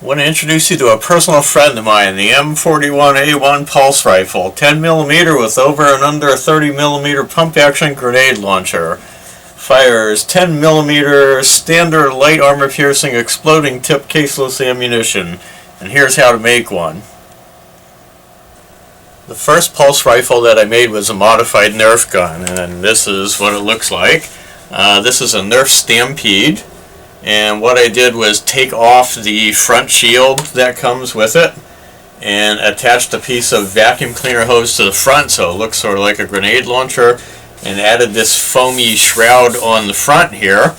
I want to introduce you to a personal friend of mine, the M41A1 pulse rifle, 10mm with over and under 30mm pump action grenade launcher. Fires 10mm standard light armor piercing exploding tip caseless ammunition. And here's how to make one. The first pulse rifle that I made was a modified Nerf gun, and this is what it looks like. This is a Nerf Stampede. And what I did was take off the front shield that comes with it and attached a piece of vacuum cleaner hose to the front so it looks sort of like a grenade launcher, and added this foamy shroud on the front here,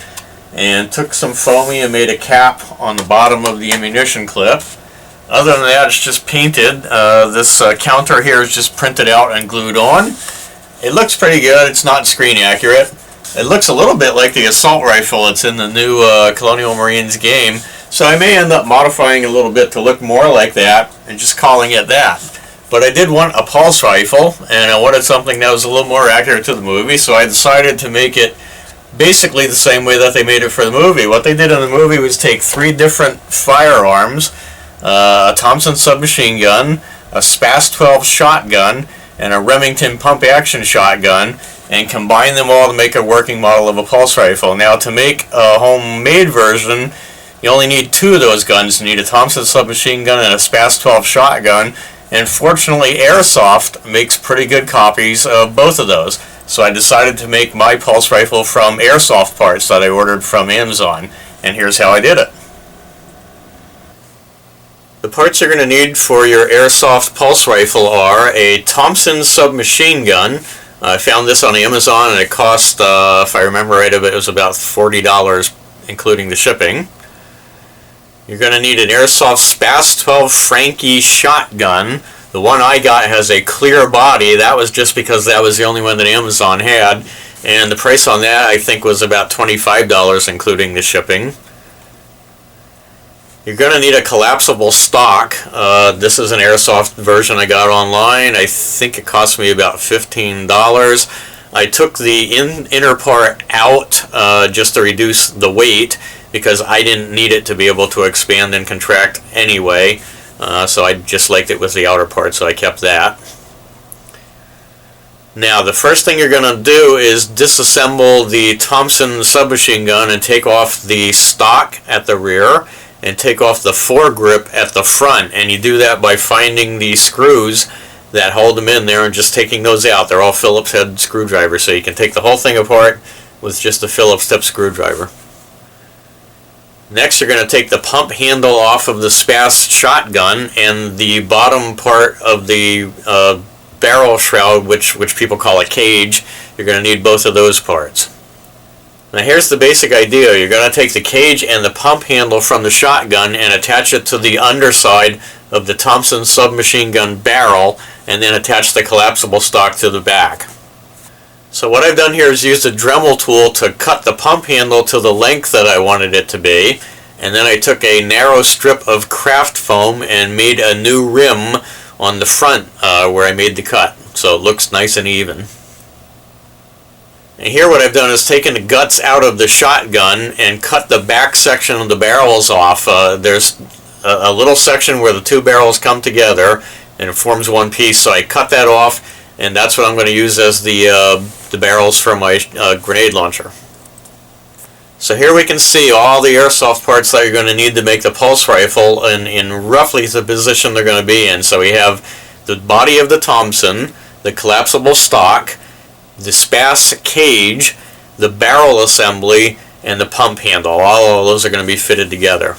and took some foamy and made a cap on the bottom of the ammunition clip. Other than that, it's just painted. This counter here is just printed out and glued on. It looks pretty good. It's not screen accurate. It looks a little bit like the assault rifle that's in the new Colonial Marines game, so I may end up modifying a little bit to look more like that and just calling it that. But I did want a pulse rifle, and I wanted something that was a little more accurate to the movie, so I decided to make it basically the same way that they made it for the movie. What they did in the movie was take 3 different firearms, a Thompson submachine gun, a SPAS 12 shotgun, and a Remington pump action shotgun, and combine them all to make a working model of a pulse rifle. Now, to make a homemade version, you only need 2 of those guns. You need a Thompson submachine gun and a SPAS 12 shotgun, and fortunately Airsoft makes pretty good copies of both of those. So I decided to make my pulse rifle from Airsoft parts that I ordered from Amazon, and here's how I did it. The parts you're going to need for your Airsoft pulse rifle are a Thompson submachine gun. I found this on Amazon, and it cost, if I remember right, it was about $40 including the shipping. You're going to need an Airsoft SPAS 12 Frankie shotgun. The one I got has a clear body. That was just because that was the only one that Amazon had, and the price on that I think was about $25 including the shipping. You're going to need a collapsible stock. This is an Airsoft version I got online. I think it cost me about $15. I took the inner part out just to reduce the weight because I didn't need it to be able to expand and contract anyway. So I just liked it with the outer part, so I kept that. Now, the first thing you're going to do is disassemble the Thompson submachine gun and take off the stock at the rear and take off the foregrip at the front, and you do that by finding the screws that hold them in there and just taking those out. They're all Phillips head screwdrivers, so you can take the whole thing apart with just a Phillips tip screwdriver. Next, you're going to take the pump handle off of the SPAS shotgun and the bottom part of the barrel shroud, which people call a cage. You're going to need both of those parts. Now here's the basic idea. You're going to take the cage and the pump handle from the shotgun and attach it to the underside of the Thompson submachine gun barrel, and then attach the collapsible stock to the back. So what I've done here is used a Dremel tool to cut the pump handle to the length that I wanted it to be, and then I took a narrow strip of craft foam and made a new rim on the front where I made the cut, so it looks nice and even. And here what I've done is taken the guts out of the shotgun and cut the back section of the barrels off. There's a little section where the 2 barrels come together and it forms one piece, so I cut that off, and that's what I'm going to use as the barrels for my grenade launcher. So here we can see all the Airsoft parts that you're going to need to make the pulse rifle in roughly the position they're going to be in. So we have the body of the Thompson, the collapsible stock, the SPAS cage, the barrel assembly, and the pump handle. All of those are going to be fitted together.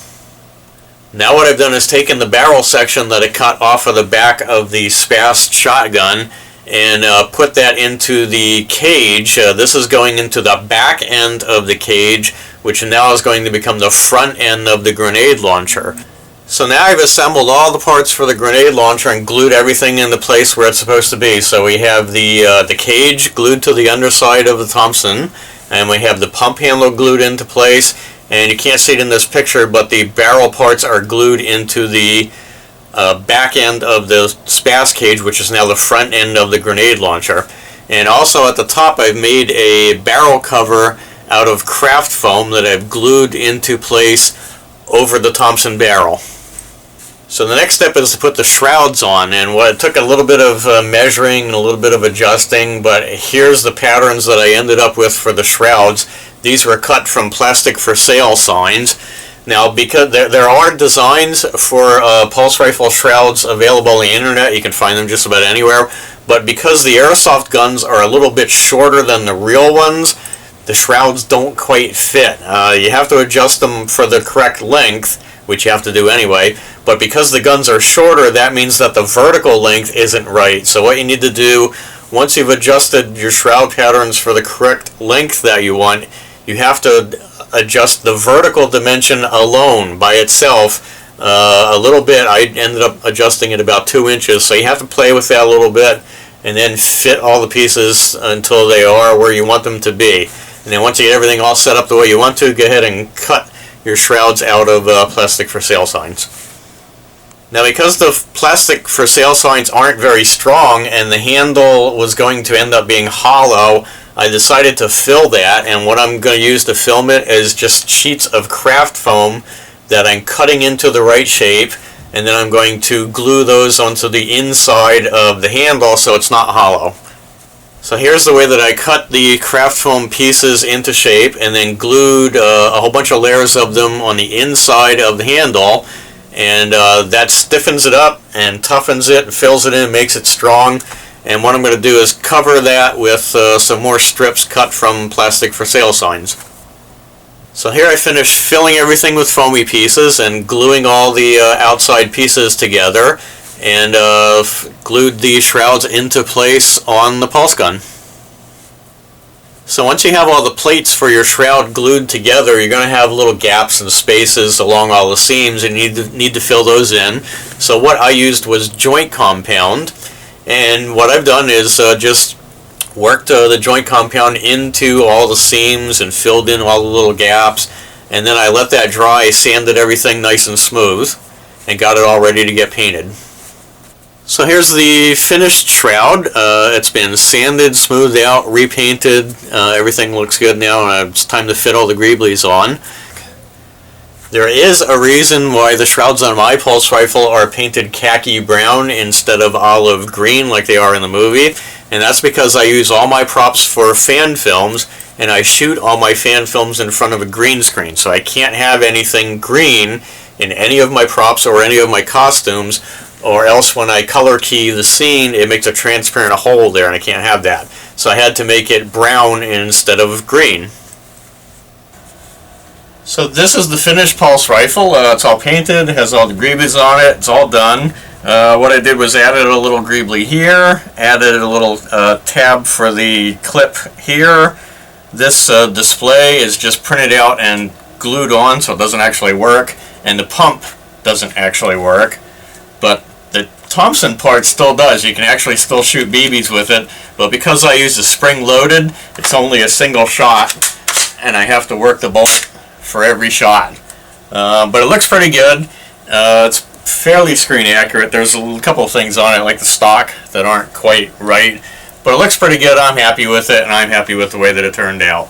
Now what I've done is taken the barrel section that I cut off of the back of the SPAS shotgun and put that into the cage. This is going into the back end of the cage, which now is going to become the front end of the grenade launcher. So now I've assembled all the parts for the grenade launcher and glued everything into place where it's supposed to be. So we have the cage glued to the underside of the Thompson, and we have the pump handle glued into place, and you can't see it in this picture, but the barrel parts are glued into the back end of the SPAS cage, which is now the front end of the grenade launcher. And also at the top I've made a barrel cover out of craft foam that I've glued into place over the Thompson barrel. So the next step is to put the shrouds on, and what it took a little bit of measuring and a little bit of adjusting, but here's the patterns that I ended up with for the shrouds. These were cut from plastic for sale signs. Now, because there are designs for pulse rifle shrouds available on the internet, you can find them just about anywhere, but because the airsoft guns are a little bit shorter than the real ones, the shrouds don't quite fit. You have to adjust them for the correct length, which you have to do anyway, but because the guns are shorter, that means that the vertical length isn't right. So what you need to do, once you've adjusted your shroud patterns for the correct length that you want, you have to adjust the vertical dimension alone by itself a little bit. I ended up adjusting it about 2 inches, so you have to play with that a little bit and then fit all the pieces until they are where you want them to be. And then once you get everything all set up the way you want to, go ahead and cut your shrouds out of plastic for sale signs. Now, because the plastic for sale signs aren't very strong and the handle was going to end up being hollow, I decided to fill that, and what I'm going to use to film it is just sheets of craft foam that I'm cutting into the right shape, and then I'm going to glue those onto the inside of the handle so it's not hollow. So here's the way that I cut the craft foam pieces into shape and then glued a whole bunch of layers of them on the inside of the handle, and that stiffens it up and toughens it and fills it in, makes it strong. And what I'm going to do is cover that with some more strips cut from plastic for sale signs. So here I finished filling everything with foamy pieces and gluing all the outside pieces together, and glued the shrouds into place on the pulse gun. So once you have all the plates for your shroud glued together, you're going to have little gaps and spaces along all the seams, and you need to fill those in. So what I used was joint compound, and what I've done is just worked the joint compound into all the seams and filled in all the little gaps, and then I let that dry, sanded everything nice and smooth, and got it all ready to get painted. So here's the finished shroud. It's been sanded, smoothed out, repainted. Everything looks good now, and it's time to fit all the greeblies on. There is a reason why the shrouds on my pulse rifle are painted khaki brown instead of olive green like they are in the movie, and that's because I use all my props for fan films, and I shoot all my fan films in front of a green screen, so I can't have anything green in any of my props or any of my costumes, or else when I color key the scene, it makes a transparent hole there, and I can't have that. So I had to make it brown instead of green. So this is the finished pulse rifle. It's all painted, it has all the greeblies on it, it's all done. What I did was added a little greebly here, added a little tab for the clip here. This display is just printed out and glued on, so it doesn't actually work, and the pump doesn't actually work, but the Thompson part still does. You can actually still shoot BBs with it, but because I use the spring loaded, it's only a single shot, and I have to work the bullet for every shot. But it looks pretty good. It's fairly screen accurate. There's a couple of things on it, like the stock, that aren't quite right, but it looks pretty good. I'm happy with it, and I'm happy with the way that it turned out.